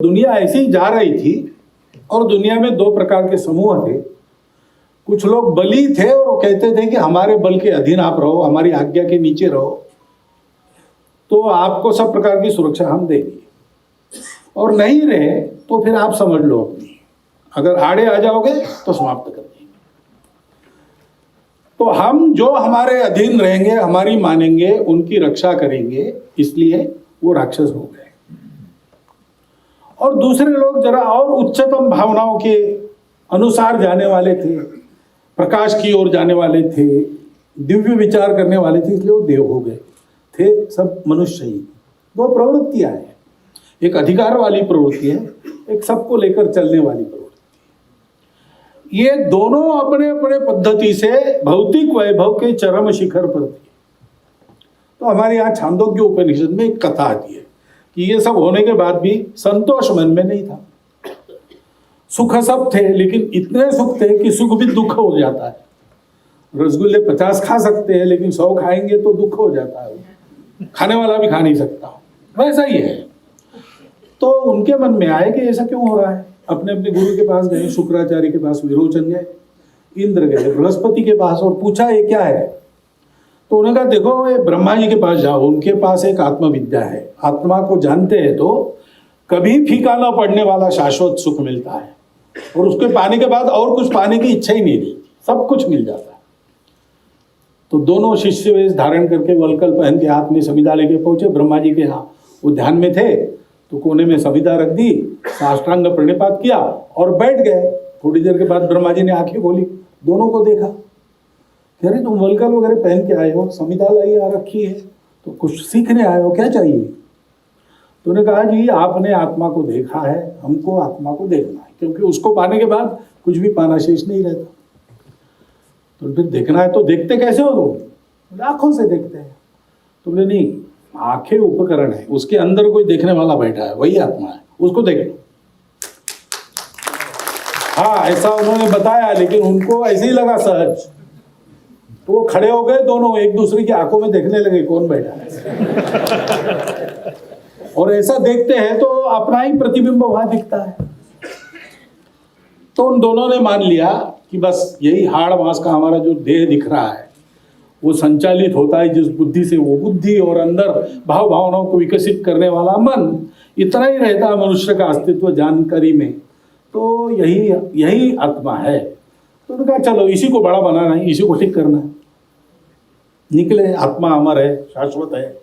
दुनिया ऐसी ही जा रही थी और दुनिया में दो प्रकार के समूह थे। कुछ लोग बली थे और वो कहते थे कि हमारे बल के अधीन आप रहो, हमारी आज्ञा के नीचे रहो, तो आपको सब प्रकार की सुरक्षा हम देंगे। और नहीं रहे तो फिर आप समझ लो अपनी, अगर आड़े आ जाओगे तो समाप्त कर देंगे। तो हम जो हमारे अधीन रहेंगे, हमारी मानेंगे, उनकी रक्षा करेंगे, इसलिए वो राक्षस हो गए। और दूसरे लोग जरा और उच्चतम भावनाओं के अनुसार जाने वाले थे, प्रकाश की ओर जाने वाले थे, दिव्य विचार करने वाले थे, इसलिए वो देव हो गए थे। सब मनुष्य ही दो प्रवृत्तियां हैं, एक अधिकार वाली प्रवृत्ति है, एक सबको लेकर चलने वाली प्रवृत्ति। ये दोनों अपने अपने पद्धति से भौतिक वैभव के चरम शिखर पर थे। तो हमारे यहाँ छांदोग्य उपनिषद में एक कथा आती है कि ये सब होने के बाद भी संतोष मन में नहीं था। सुख सब थे, लेकिन इतने सुख थे कि सुख भी दुख हो जाता है। रसगुल्ले 50 खा सकते हैं, लेकिन 100 खाएंगे तो दुख हो जाता है, खाने वाला भी खा नहीं सकता। वैसा ही है। तो उनके मन में आए कि ऐसा क्यों हो रहा है। अपने अपने गुरु के पास गए, शुक्राचार्य के पास विरोचन गए, इंद्र गए, बृहस्पति के पास, और पूछा ये क्या है। तो उन्होंने कहा देखो ये ब्रह्मा जी के पास जाओ, उनके पास एक आत्मविद्या है। आत्मा को जानते हैं तो कभी फीका न पड़ने वाला शाश्वत सुख मिलता है, और उसके पाने के बाद और कुछ पाने की इच्छा ही नहीं रहती, सब कुछ मिल जाता है। तो दोनों शिष्य वेश धारण करके वलकल पहन के हाथ में संविदा लेके पहुंचे ब्रह्मा जी के यहाँ। वो ध्यान में थे तो कोने में संविदा रख दी, साष्टांग प्रणिपात किया और बैठ गए। थोड़ी देर के बाद ब्रह्मा जी ने आंखें खोली, दोनों को देखा, कह रहे तुम वलकल वगैरह पहन के आए हो, संविदा लाई आ रखी है, तो कुछ सीखने आए हो, क्या चाहिए। तो उन्होंने कहा जी आपने आत्मा को देखा है, हमको आत्मा को देखना है, क्योंकि उसको पाने के बाद कुछ भी पाना शेष नहीं रहता। तो फिर देखना है तो देखते कैसे हो तुम। आंखों से देखते हैं। तो बोले नहीं, आंखें उपकरण है, उसके अंदर कोई देखने वाला बैठा है, वही आत्मा है, उसको देख लो। हाँ ऐसा उन्होंने बताया, लेकिन उनको ऐसे ही लगा सहज। तो वो खड़े हो गए, दोनों एक दूसरे की आंखों में देखने लगे कौन बैठा है। और ऐसा देखते हैं तो अपना ही प्रतिबिंब वहां दिखता है। तो उन दोनों ने मान लिया कि बस यही हाड़ मांस का हमारा जो देह दिख रहा है, वो संचालित होता है जिस बुद्धि से, वो बुद्धि और अंदर भाव भावनाओं को विकसित करने वाला मन, इतना ही रहता है मनुष्य का अस्तित्व जानकारी में। तो यही आत्मा है। तो उन्होंने कहा चलो इसी को बड़ा बनाना है, इसी को ठीक करना है। निकले, आत्मा अमर है, शाश्वत है।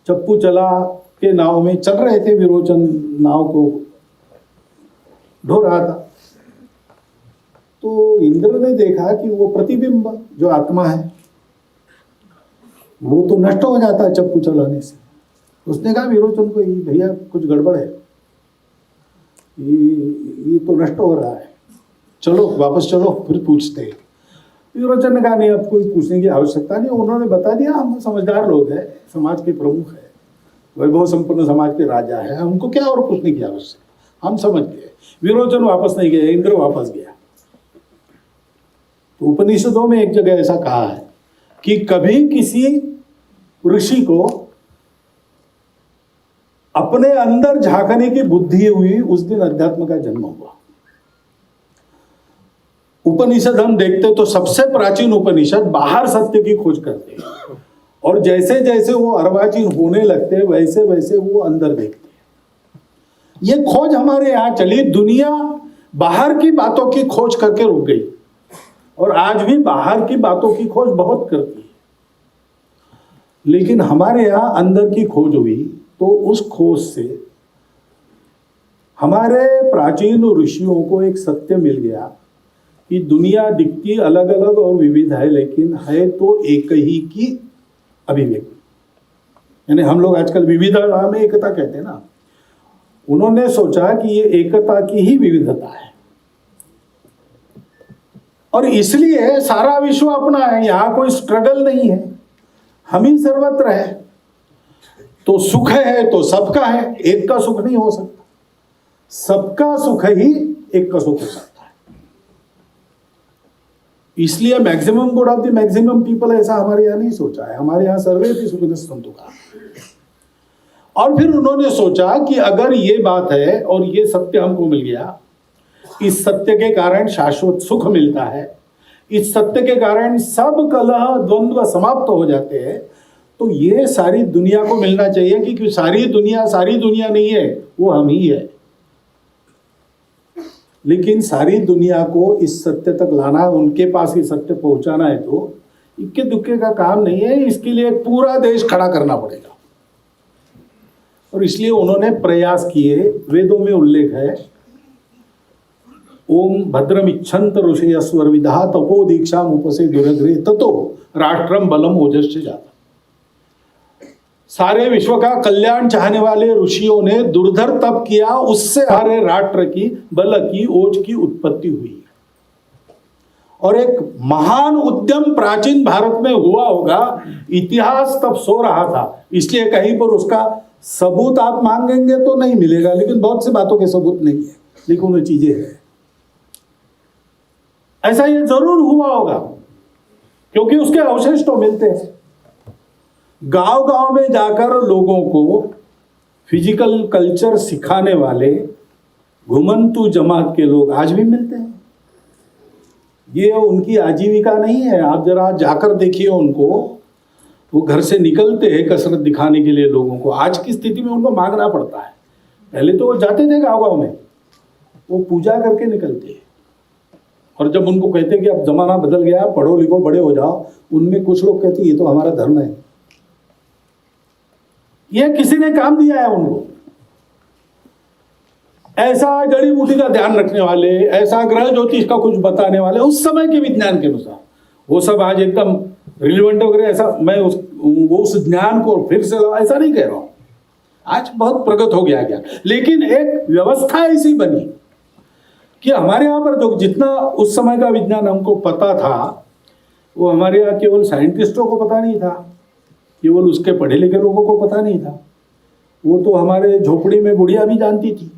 चप्पू चला के नाव में चल रहे थे, विरोचन नाव को ढो रहा था। तो इंद्र ने देखा कि वो प्रतिबिंब जो आत्मा है वो तो नष्ट हो जाता है चप्पू चलाने से। उसने कहा विरोचन को, भैया कुछ गड़बड़ है, ये तो नष्ट हो रहा है, चलो वापस चलो फिर पूछते हैं। विरोचन ने कहा नहीं, अब कोई पूछने की आवश्यकता नहीं, उन्होंने बता दिया, हम समझदार लोग हैं, समाज के प्रमुख है, वैभव संपन्न समाज के राजा है, हमको क्या और पूछने की आवश्यकता, हम समझ गए। विरोचन वापस नहीं गए, इंद्र वापस गया। तो उपनिषदों में एक जगह ऐसा कहा है कि कभी किसी ऋषि को अपने अंदर झांकने की बुद्धि हुई, उस दिन अध्यात्म का जन्म हुआ। उपनिषद हम देखते तो सबसे प्राचीन उपनिषद बाहर सत्य की खोज करते हैं, और जैसे जैसे वो अर्वाचीन होने लगते हैं वैसे वैसे वो अंदर देखते हैं। ये खोज हमारे यहाँ चली, दुनिया बाहर की बातों की खोज करके रुक गई, और आज भी बाहर की बातों की खोज बहुत करती है। लेकिन हमारे यहाँ अंदर की खोज हुई, तो उस खोज से हमारे प्राचीन ऋषियों को एक सत्य मिल गया कि दुनिया दिखती अलग अलग और विविध है, लेकिन है तो एक ही की अभिव्यक्ति। यानी हम लोग आजकल विविधता में एकता कहते हैं ना, उन्होंने सोचा कि ये एकता की ही विविधता है, और इसलिए सारा विश्व अपना है, यहां कोई स्ट्रगल नहीं है, हम ही सर्वत्र है। तो सुख है तो सबका है, एक का सुख नहीं हो सकता, सबका सुख ही एक का सुख हो सकता है। इसलिए maximum good of the maximum people, ऐसा हमारे यहाँ नहीं सोचा है। हमारे यहाँ सर्वे भी सुखिनः सन्तु का। और फिर उन्होंने सोचा कि अगर ये बात है और ये सत्य हमको मिल गया, इस सत्य के कारण शाश्वत सुख मिलता है, इस सत्य के कारण सब कलह द्वंद्व समाप्त हो जाते हैं, तो ये सारी दुनिया को मिलना चाहिए। कि सारी दुनिया नहीं है, वो हम ही है। लेकिन सारी दुनिया को इस सत्य तक लाना है, उनके पास ये सत्य पहुंचाना है, तो इक्के दुक्के का काम नहीं है। इसके लिए पूरा देश खड़ा करना पड़ेगा। और इसलिए उन्होंने प्रयास किए। वेदों में उल्लेख है, ओम भद्रम इच्छन्त ऋषय स्वर विधा तपो दीक्षा उपसे दुरग्रे ततो राष्ट्रम बलम ओजस्य जाता। सारे विश्व का कल्याण चाहने वाले ऋषियों ने दुर्धर तप किया, उससे हमारे राष्ट्र की बल की ओज की उत्पत्ति हुई। और एक महान उद्यम प्राचीन भारत में हुआ होगा, इतिहास तब सो रहा था। इसलिए कहीं पर उसका सबूत आप मांगेंगे तो नहीं मिलेगा, लेकिन बहुत सी बातों के सबूत नहीं है, लेकिन वो चीजें हैं। ऐसा ये जरूर हुआ होगा, क्योंकि उसके अवशेष तो मिलते हैं। गांव गांव में जाकर लोगों को फिजिकल कल्चर सिखाने वाले घुमंतु जमात के लोग आज भी मिलते हैं। ये उनकी आजीविका नहीं है। आप जरा जाकर देखिए उनको, वो घर से निकलते हैं कसरत दिखाने के लिए लोगों को। आज की स्थिति में उनको मांगना पड़ता है। पहले तो वो जाते थे गाँव गाँव में, वो पूजा करके निकलते हैं। और जब उनको कहते हैं कि अब जमाना बदल गया, पढ़ो लिखो बड़े हो जाओ, उनमें कुछ लोग कहते हैं ये तो हमारा धर्म है। ये किसी ने काम दिया है उनको। ऐसा जड़ी बूटी का ध्यान रखने वाले, ऐसा ग्रह ज्योतिष का कुछ बताने वाले उस समय के विज्ञान के अनुसार, वो सब आज एकदम रिलेवेंट वगैरह, ऐसा मैं उस ज्ञान को फिर से ऐसा नहीं कह रहा हूं। आज बहुत प्रगत हो गया ज्ञान, लेकिन एक व्यवस्था ऐसी बनी कि हमारे यहाँ पर जो जितना उस समय का विज्ञान हमको पता था, वो हमारे यहाँ केवल साइंटिस्टों को पता नहीं था, केवल उसके पढ़े लिखे लोगों को पता नहीं था। वो तो हमारे झोपड़ी में बुढ़िया भी जानती थी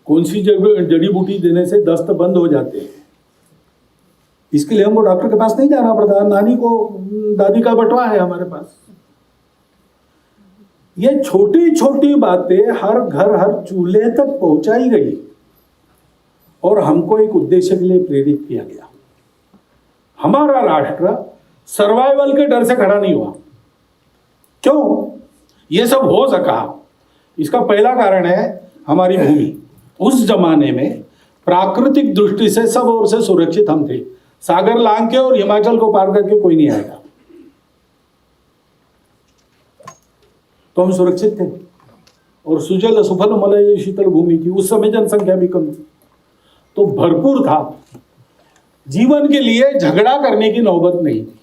कौन सी जड़ी बूटी देने से दस्त बंद हो जाते हैं। इसके लिए हमको डॉक्टर के पास नहीं जाना पड़ता, नानी को दादी का बटवा है हमारे पास। ये छोटी छोटी बातें हर घर हर चूल्हे तक पहुंचाई गई और हमको एक उद्देश्य के लिए प्रेरित किया गया। हमारा राष्ट्र सर्वाइवल के डर से खड़ा नहीं हुआ। क्यों ये सब हो सका? इसका पहला कारण है हमारी भूमि। उस जमाने में प्राकृतिक दृष्टि से सब ओर से सुरक्षित हम थे। सागर लांग के और हिमाचल को पार करके कोई नहीं आएगा, तो हम सुरक्षित थे। और सुजल सुफल मलय शीतल भूमि थी। उस समय जनसंख्या भी कम थी, तो भरपूर था। जीवन के लिए झगड़ा करने की नौबत नहीं थी।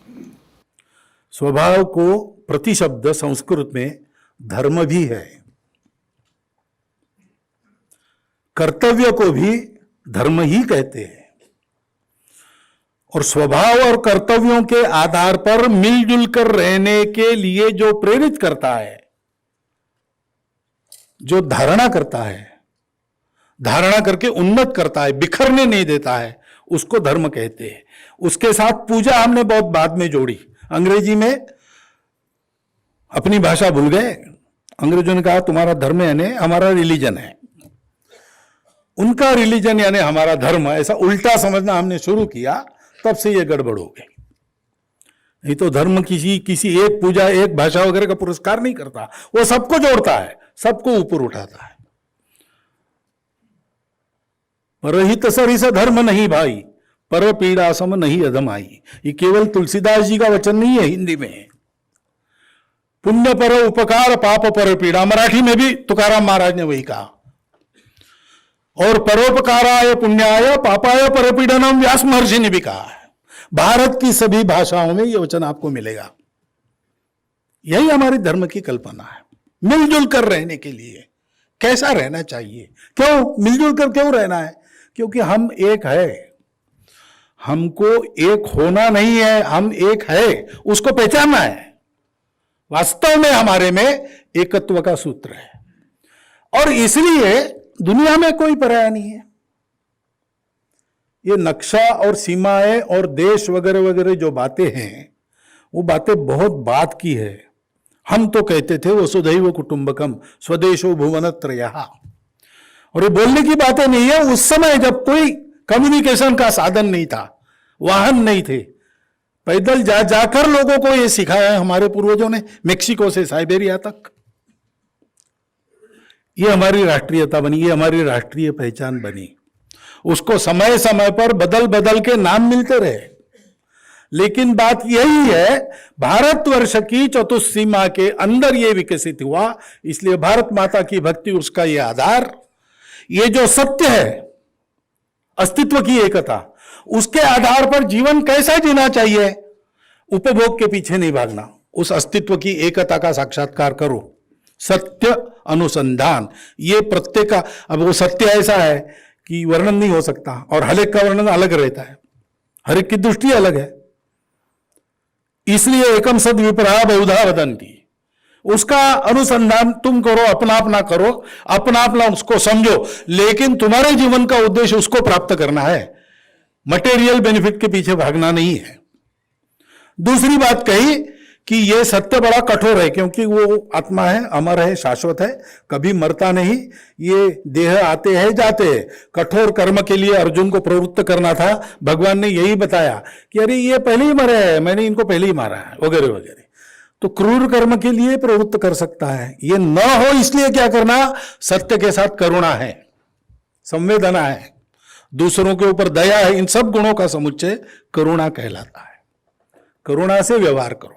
स्वभाव को प्रतिशब्द संस्कृत में धर्म भी है, कर्तव्य को भी धर्म ही कहते हैं। और स्वभाव और कर्तव्यों के आधार पर मिलजुल कर रहने के लिए जो प्रेरित करता है, जो धारणा करता है, धारणा करके उन्नत करता है, बिखरने नहीं देता है, उसको धर्म कहते हैं। उसके साथ पूजा हमने बहुत बाद में जोड़ी। अंग्रेजी में अपनी भाषा भूल गए। अंग्रेजों ने कहा तुम्हारा धर्म यानी हमारा रिलीजन है, उनका रिलीजन यानी हमारा धर्म, ऐसा उल्टा समझना हमने शुरू किया, तब से ये गड़बड़ हो गई। नहीं तो धर्म किसी एक पूजा एक भाषा वगैरह का पुरस्कार नहीं करता, वो सबको जोड़ता है, सबको ऊपर उठाता है। परहित सरिस धर्म नहीं भाई, पर पीड़ा सम नहीं अधम आई। ये केवल तुलसीदास जी का वचन नहीं है, हिंदी में पुण्य पर उपकार पाप पर पीड़ा, मराठी में भी तुकाराम महाराज ने वही कहा। और परोपकाराय पुण्याय पापाय परपीड़नम व्यास महर्षि ने भी कहा है। भारत की सभी भाषाओं में यह वचन आपको मिलेगा। यही हमारे धर्म की कल्पना है, मिलजुल कर रहने के लिए। कैसा रहना चाहिए? क्यों मिलजुल कर क्यों रहना है? क्योंकि हम एक है, हमको एक होना नहीं है, हम एक है, उसको पहचानना है। वास्तव में हमारे में एकत्व का सूत्र है, और इसलिए दुनिया में कोई पराया नहीं है। ये नक्शा और सीमाएं और देश वगैरह वगैरह जो बातें हैं, वो बातें बहुत बात की है। हम तो कहते थे वसुधैव कुटुंबकम स्वदेशो भुवनत्रयः। और ये बोलने की बातें नहीं है, उस समय जब कोई कम्युनिकेशन का साधन नहीं था, वाहन नहीं थे, पैदल जाकर लोगों को ये सिखाया है हमारे पूर्वजों ने, मेक्सिको से साइबेरिया तक। ये हमारी राष्ट्रीयता बनी, ये हमारी राष्ट्रीय पहचान बनी। उसको समय समय पर बदल बदल के नाम मिलते रहे, लेकिन बात यही है, भारतवर्ष की चतुसीमा के अंदर ये विकसित हुआ। इसलिए भारत माता की भक्ति उसका ये आधार, ये जो सत्य है अस्तित्व की एकता, उसके आधार पर जीवन कैसा जीना चाहिए, उपभोग के पीछे नहीं भागना, उस अस्तित्व की एकता का साक्षात्कार करो। सत्य अनुसंधान, ये प्रत्येक का, अब वो सत्य ऐसा है कि वर्णन नहीं हो सकता, और हर एक का वर्णन अलग रहता है, हर एक की दृष्टि अलग है। इसलिए एकम सद विप्रहा बहुधा वदन्ति, उसका अनुसंधान तुम करो, अपना अपना करो, अपना अपना उसको समझो, लेकिन तुम्हारे जीवन का उद्देश्य उसको प्राप्त करना है, मटेरियल बेनिफिट के पीछे भागना नहीं है। दूसरी बात कही कि यह सत्य बड़ा कठोर है, क्योंकि वो आत्मा है, अमर है, शाश्वत है, कभी मरता नहीं। ये देह आते हैं जाते हैं। कठोर कर्म के लिए अर्जुन को प्रवृत्त करना था, भगवान ने यही बताया कि अरे ये पहले ही मरे हैं, मैंने इनको पहले ही मारा है, वगैरह वगैरह। तो क्रूर कर्म के लिए प्रवृत्त कर सकता है, ये न हो इसलिए क्या करना, सत्य के साथ करुणा है, संवेदना है, दूसरों के ऊपर दया है, इन सब गुणों का समुच्चय करुणा कहलाता है। करुणा से व्यवहार करो,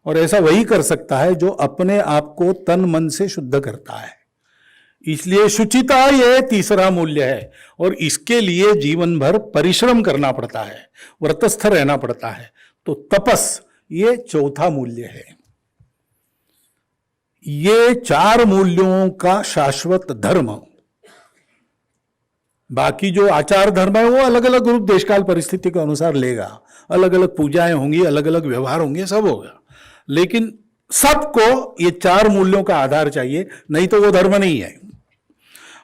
और ऐसा वही कर सकता है जो अपने आप को तन मन से शुद्ध करता है। इसलिए शुचिता यह तीसरा मूल्य है, और इसके लिए जीवन भर परिश्रम करना पड़ता है, व्रतस्थ रहना पड़ता है। तो तपस ये चौथा मूल्य है। ये चार मूल्यों का शाश्वत धर्म, बाकी जो आचार धर्म है वो अलग अलग रूप देशकाल परिस्थिति के अनुसार लेगा, अलग अलग पूजाएं होंगी, अलग अलग व्यवहार होंगे, सब होगा, लेकिन सबको ये चार मूल्यों का आधार चाहिए, नहीं तो वो धर्म नहीं है।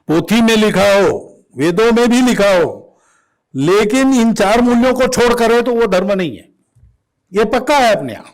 पोथी में लिखा हो, वेदों में भी लिखा हो, लेकिन इन चार मूल्यों को छोड़ करे तो वो धर्म नहीं है, ये पक्का है अपने आप।